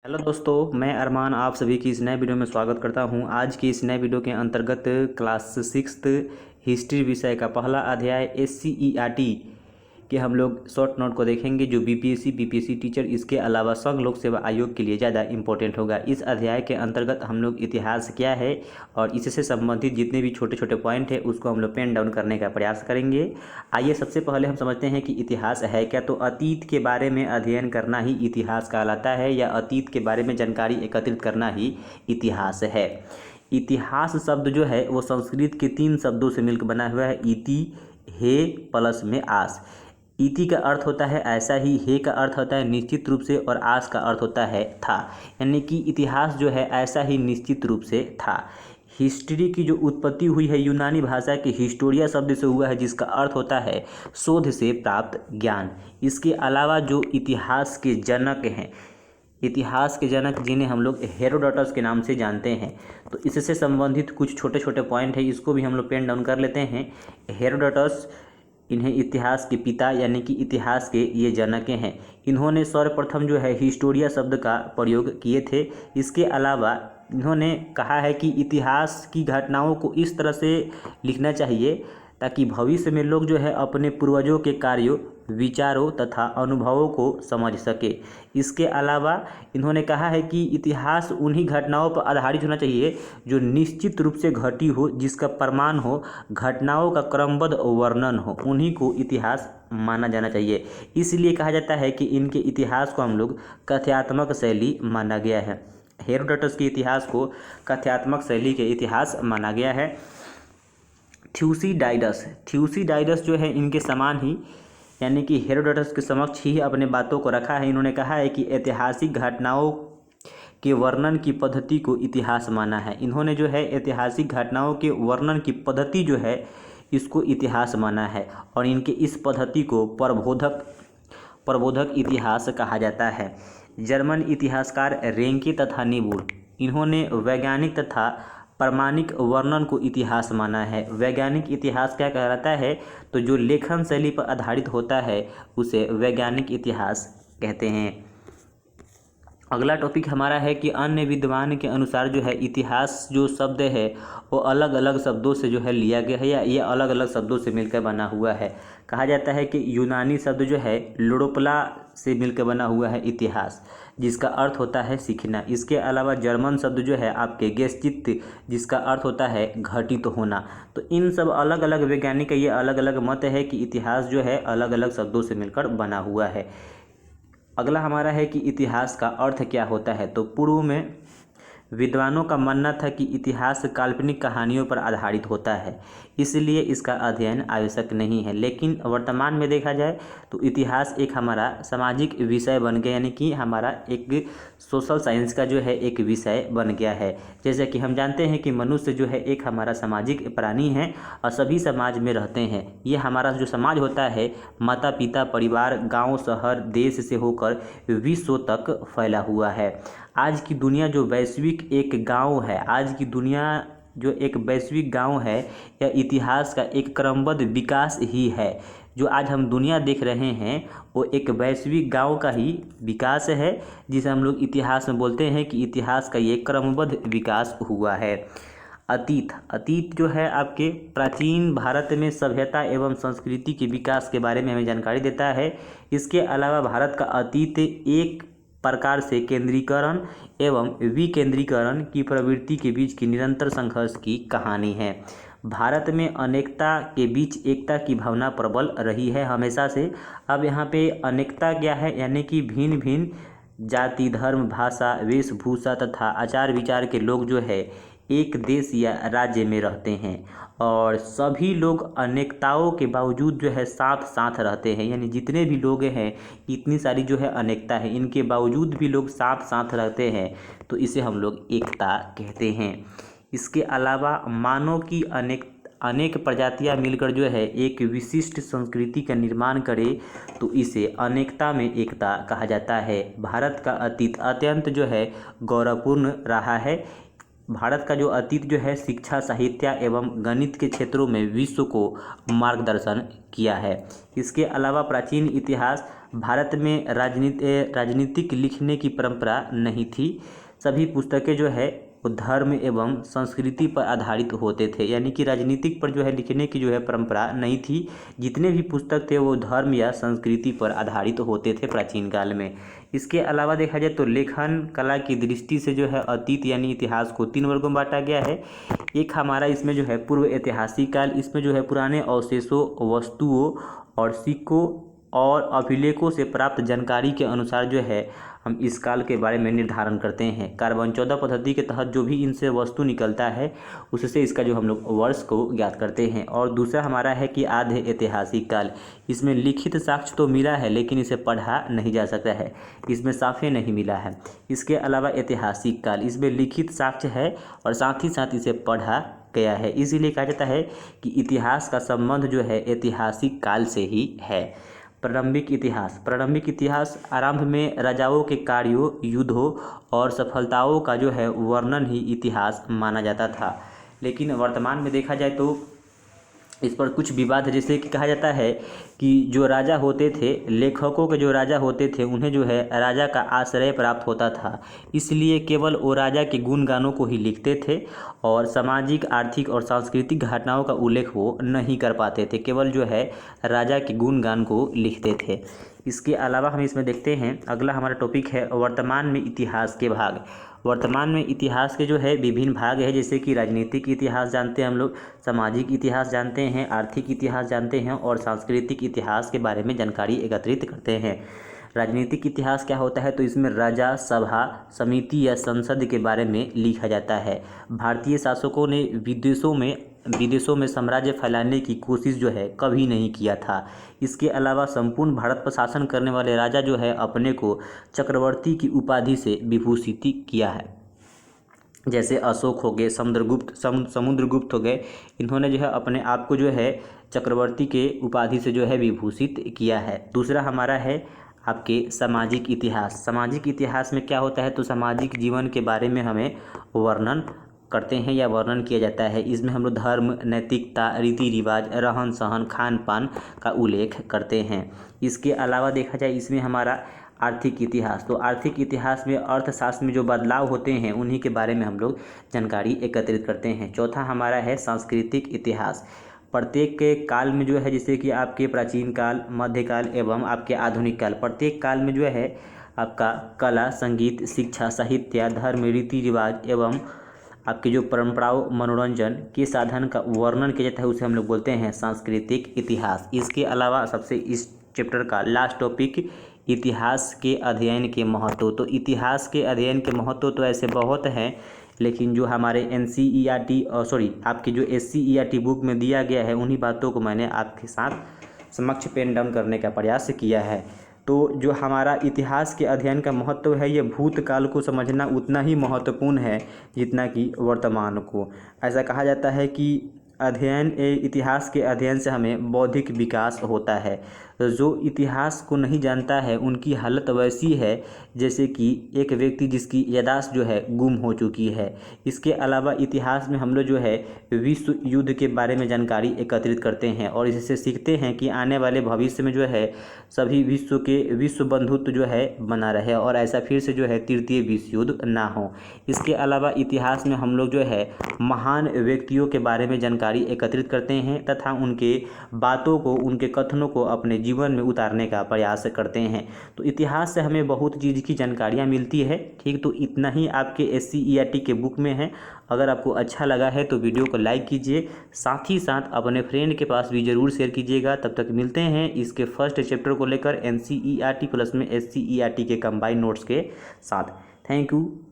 Hello दोस्तों, मैं अरमान आप सभी की इस नए वीडियो में स्वागत करता हूं। आज की इस नए वीडियो के अंतर्गत क्लास सिक्स्थ हिस्ट्री विषय का पहला अध्याय SCERT के हम लोग शॉर्ट नोट को देखेंगे, जो बीपीएससी टीचर इसके अलावा संघ लोक सेवा आयोग के लिए ज़्यादा इंपॉर्टेंट होगा। इस अध्याय के अंतर्गत हम लोग इतिहास क्या है और इससे संबंधित जितने भी छोटे छोटे पॉइंट है उसको हम लोग पेन डाउन करने का प्रयास करेंगे। आइए सबसे पहले हम समझते हैं कि इतिहास है क्या। तो अतीत के बारे में अध्ययन करना ही इतिहास कहलाता है, या अतीत के बारे में जानकारी एकत्रित करना ही इतिहास है। इतिहास शब्द जो है वो संस्कृत के 3 शब्दों से मिलकर बना हुआ है, इति, हे प्लस में आस। इति का अर्थ होता है ऐसा ही, हे का अर्थ होता है निश्चित रूप से, और आस का अर्थ होता है था। यानी कि इतिहास जो है ऐसा ही निश्चित रूप से था। हिस्ट्री की जो उत्पत्ति हुई है यूनानी भाषा के हिस्टोरिया शब्द से हुआ है, जिसका अर्थ होता है शोध से प्राप्त ज्ञान। इसके अलावा जो इतिहास के जनक हैं, इतिहास के जनक जिन्हें हम लोग हेरोडोटस के नाम से जानते हैं, तो इससे संबंधित कुछ छोटे छोटे पॉइंट है, इसको भी हम लोग पेन डाउन कर लेते हैं। हेरोडोटस, इन्हें इतिहास के पिता यानी कि इतिहास के ये जनक हैं। इन्होंने सर्वप्रथम जो है हिस्टोरिया शब्द का प्रयोग किए थे। इसके अलावा इन्होंने कहा है कि इतिहास की घटनाओं को इस तरह से लिखना चाहिए ताकि भविष्य में लोग जो है अपने पूर्वजों के कार्यों, विचारों तथा अनुभवों को समझ सके। इसके अलावा इन्होंने कहा है कि इतिहास उन्हीं घटनाओं पर आधारित होना चाहिए जो निश्चित रूप से घटी हो, जिसका प्रमाण हो, घटनाओं का क्रमबद्ध वर्णन हो, उन्हीं को इतिहास माना जाना चाहिए। इसलिए कहा जाता है कि इनके इतिहास को हम लोग कथ्यात्मक शैली माना गया है। हेरोडोटस के इतिहास को कथ्यात्मक शैली के इतिहास माना गया है। थ्यूसिडाइडस जो है इनके समान ही, यानी कि हेरोडोटस के समक्ष ही अपने बातों को रखा है। इन्होंने कहा है कि ऐतिहासिक घटनाओं के वर्णन की पद्धति को इतिहास माना है। इन्होंने जो है ऐतिहासिक घटनाओं के वर्णन की पद्धति जो है इसको इतिहास माना है, और इनके इस पद्धति को प्रबोधक इतिहास कहा जाता है। जर्मन इतिहासकार रेंके तथा नीबुर, इन्होंने वैज्ञानिक तथा प्रामाणिक वर्णन को इतिहास माना है। वैज्ञानिक इतिहास क्या कहलाता है, तो जो लेखन शैली पर आधारित होता है उसे वैज्ञानिक इतिहास कहते हैं। अगला टॉपिक हमारा है कि अन्य विद्वान के अनुसार जो है इतिहास जो शब्द है वो अलग अलग शब्दों से जो है लिया गया है, या ये अलग अलग शब्दों से मिलकर बना हुआ है। कहा जाता है कि यूनानी शब्द जो है लोडोप्ला से मिलकर बना हुआ है इतिहास, जिसका अर्थ होता है सीखना। इसके अलावा जर्मन शब्द जो है आपके गेस्चित, जिसका अर्थ होता है घटित होना। तो इन सब अलग अलग वैज्ञानिक का ये अलग अलग मत है कि इतिहास जो है अलग अलग शब्दों से मिलकर बना हुआ है। अगला हमारा है कि इतिहास का अर्थ क्या होता है। तो पूर्व में विद्वानों का मानना था कि इतिहास काल्पनिक कहानियों पर आधारित होता है, इसलिए इसका अध्ययन आवश्यक नहीं है। लेकिन वर्तमान में देखा जाए तो इतिहास एक हमारा सामाजिक विषय बन गया, यानी कि हमारा एक सोशल साइंस का जो है एक विषय बन गया है। जैसे कि हम जानते हैं कि मनुष्य जो है एक हमारा सामाजिक प्राणी है और सभी समाज में रहते हैं। ये हमारा जो समाज होता है माता पिता, परिवार, गाँव, शहर, देश से होकर विश्व तक फैला हुआ है। आज की दुनिया जो वैश्विक एक गांव है, आज की दुनिया जो एक वैश्विक गांव है, यह इतिहास का एक क्रमबद्ध विकास ही है। जो आज हम दुनिया देख रहे हैं वो एक वैश्विक गांव का ही विकास है, जिसे हम लोग इतिहास में बोलते हैं कि इतिहास का ये क्रमबद्ध विकास हुआ है। अतीत जो है आपके प्राचीन भारत में सभ्यता एवं संस्कृति के विकास के बारे में हमें जानकारी देता है। इसके अलावा भारत का अतीत एक प्रकार से केंद्रीकरण एवं विकेंद्रीकरण की प्रवृत्ति के बीच की निरंतर संघर्ष की कहानी है। भारत में अनेकता के बीच एकता की भावना प्रबल रही है हमेशा से। अब यहाँ पे अनेकता क्या है, यानी कि भिन्न भिन्न जाति, धर्म, भाषा, वेशभूषा तथा आचार विचार के लोग जो है एक देश या राज्य में रहते हैं, और सभी लोग अनेकताओं के बावजूद जो है साथ साथ रहते हैं। यानी जितने भी लोग हैं, इतनी सारी जो है अनेकता है, इनके बावजूद भी लोग साथ साथ रहते हैं, तो इसे हम लोग एकता कहते हैं। इसके अलावा मानव की अनेक प्रजातियां मिलकर जो है एक विशिष्ट संस्कृति का निर्माण करे, तो इसे अनेकता में एकता कहा जाता है। भारत का अतीत अत्यंत जो है गौरवपूर्ण रहा है। भारत का जो अतीत जो है शिक्षा, साहित्य एवं गणित के क्षेत्रों में विश्व को मार्गदर्शन किया है। इसके अलावा प्राचीन इतिहास भारत में राजनीतिक लिखने की परंपरा नहीं थी। सभी पुस्तकें जो है वो धर्म एवं संस्कृति पर आधारित होते थे, यानी कि राजनीतिक पर जो है लिखने की जो है परंपरा नहीं थी। जितने भी पुस्तक थे वो धर्म या संस्कृति पर आधारित होते थे प्राचीन काल में। इसके अलावा देखा जाए तो लेखन कला की दृष्टि से जो है अतीत यानी इतिहास को 3 वर्गों में बांटा गया है। एक हमारा इसमें जो है पूर्व ऐतिहासिक काल, इसमें जो है पुराने अवशेषों, वस्तुओं और सिक्कों और अभिलेखों से प्राप्त जानकारी के अनुसार जो है हम इस काल के बारे में निर्धारण करते हैं। कार्बन 14 पद्धति के तहत जो भी इनसे वस्तु निकलता है उससे इसका जो हम लोग वर्ष को ज्ञात करते हैं। और दूसरा हमारा है कि आधे ऐतिहासिक काल, इसमें लिखित साक्ष्य तो मिला है लेकिन इसे पढ़ा नहीं जा सकता है, इसमें साफे नहीं मिला है। इसके अलावा ऐतिहासिक काल, इसमें लिखित साक्ष्य है और साथ ही साथ इसे पढ़ा गया है। इसीलिए कहा जाता है कि इतिहास का संबंध जो है ऐतिहासिक काल से ही है। प्रारंभिक इतिहास आरंभ में राजाओं के कार्यों, युद्धों और सफलताओं का जो है वर्णन ही इतिहास माना जाता था। लेकिन वर्तमान में देखा जाए तो इस पर कुछ विवाद है। जैसे कि कहा जाता है कि जो राजा होते थे, लेखकों के जो राजा होते थे, उन्हें जो है राजा का आश्रय प्राप्त होता था, इसलिए केवल वो राजा के गुणगानों को ही लिखते थे और सामाजिक, आर्थिक और सांस्कृतिक घटनाओं का उल्लेख वो नहीं कर पाते थे, केवल जो है राजा के गुणगान को लिखते थे। इसके अलावा हम इसमें देखते हैं, अगला हमारा टॉपिक है वर्तमान में इतिहास के भाग। वर्तमान में इतिहास के जो है विभिन्न भाग है, जैसे कि राजनीतिक इतिहास जानते हैं हम लोग, सामाजिक इतिहास जानते हैं, आर्थिक इतिहास जानते हैं और सांस्कृतिक इतिहास के बारे में जानकारी एकत्रित करते हैं। राजनीतिक इतिहास क्या होता है, तो इसमें राजा, सभा, समिति या संसद के बारे में लिखा जाता है। भारतीय शासकों ने विदेशों में साम्राज्य फैलाने की कोशिश जो है कभी नहीं किया था। इसके अलावा संपूर्ण भारत पर शासन करने वाले राजा जो है अपने को चक्रवर्ती की उपाधि से विभूषित किया है। जैसे अशोक हो गए, समुद्रगुप्त हो गए, इन्होंने जो है अपने आप को जो है चक्रवर्ती के उपाधि से जो है विभूषित किया है। दूसरा हमारा है आपके सामाजिक इतिहास में क्या होता है, तो सामाजिक जीवन के बारे में हमें वर्णन करते हैं या वर्णन किया जाता है। इसमें हम लोग धर्म, नैतिकता, रीति रिवाज, रहन सहन, खान पान का उल्लेख करते हैं। इसके अलावा देखा जाए इसमें हमारा आर्थिक इतिहास, तो आर्थिक इतिहास में अर्थशास्त्र में जो बदलाव होते हैं उन्हीं के बारे में हम लोग जानकारी एकत्रित करते हैं। चौथा हमारा है सांस्कृतिक इतिहास। प्रत्येक के काल में जो है, जैसे कि आपके प्राचीन काल, मध्यकाल एवं आपके आधुनिक काल, प्रत्येक काल में जो है आपका कला, संगीत, शिक्षा, साहित्य, धर्म, रीति रिवाज एवं आपके जो परंपराओं, मनोरंजन के साधन का वर्णन किया जाता है, उसे हम लोग बोलते हैं सांस्कृतिक इतिहास। इसके अलावा सबसे इस चैप्टर का लास्ट टॉपिक इतिहास के अध्ययन के महत्व। तो इतिहास के अध्ययन के महत्व तो ऐसे बहुत हैं, लेकिन जो हमारे आपकी जो SCERT बुक में दिया गया है उन्हीं बातों को मैंने आपके साथ समक्ष पेन डाउन करने का प्रयास किया है। तो जो हमारा इतिहास के अध्ययन का महत्व है, ये भूतकाल को समझना उतना ही महत्वपूर्ण है जितना कि वर्तमान को। ऐसा कहा जाता है कि इतिहास के अध्ययन से हमें बौद्धिक विकास होता है। जो इतिहास को नहीं जानता है उनकी हालत वैसी है जैसे कि एक व्यक्ति जिसकी याददाश्त जो है गुम हो चुकी है। इसके अलावा इतिहास में हम लोग जो है विश्व युद्ध के बारे में जानकारी एकत्रित करते हैं और इससे सीखते हैं कि आने वाले भविष्य में जो है सभी विश्व बंधुत्व जो है बना रहे और ऐसा फिर से जो है तृतीय विश्व युद्ध ना हो। इसके अलावा इतिहास में हम लोग जो है महान व्यक्तियों के बारे में जानकारी एकत्रित करते हैं तथा उनके बातों को, उनके कथनों को अपने जीवन में उतारने का प्रयास करते हैं। तो इतिहास से हमें बहुत चीज़ की जानकारियाँ मिलती है। ठीक, तो इतना ही आपके SCERT के बुक में है। अगर आपको अच्छा लगा है तो वीडियो को लाइक कीजिए, साथ ही साथ अपने फ्रेंड के पास भी ज़रूर शेयर कीजिएगा। तब तक मिलते हैं इसके फर्स्ट चैप्टर को लेकर NCERT प्लस में SCERT के कंबाइंड नोट्स के साथ। Thank you.